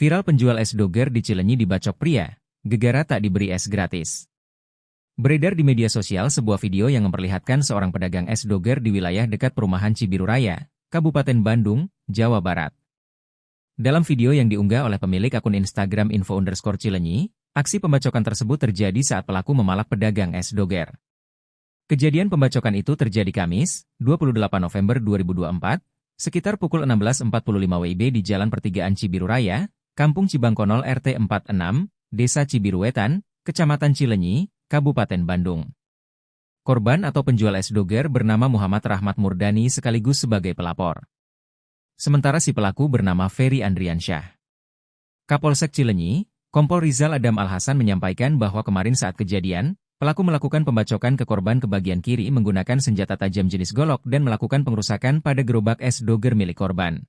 Viral penjual es doger di Cileunyi dibacok pria, gegara tak diberi es gratis. Beredar di media sosial sebuah video yang memperlihatkan seorang pedagang es doger di wilayah dekat perumahan Cibiru Raya, Kabupaten Bandung, Jawa Barat. Dalam video yang diunggah oleh pemilik akun Instagram info_Cileunyi, aksi pembacokan tersebut terjadi saat pelaku memalak pedagang es doger. Kejadian pembacokan itu terjadi Kamis, 28 November 2024, sekitar pukul 16.45 WIB di Jalan Pertigaan Cibiru Raya, Kampung Cibangkonol RT 46, Desa Cibiru Wetan, Kecamatan Cileunyi, Kabupaten Bandung. Korban atau penjual es doger bernama Muhammad Rahmat Murdani sekaligus sebagai pelapor. Sementara si pelaku bernama Ferry Andriansyah. Kapolsek Cileunyi, Kompol Rizal Adam Al-Hasan menyampaikan bahwa kemarin saat kejadian, pelaku melakukan pembacokan ke korban ke bagian kiri menggunakan senjata tajam jenis golok dan melakukan pengerusakan pada gerobak es doger milik korban.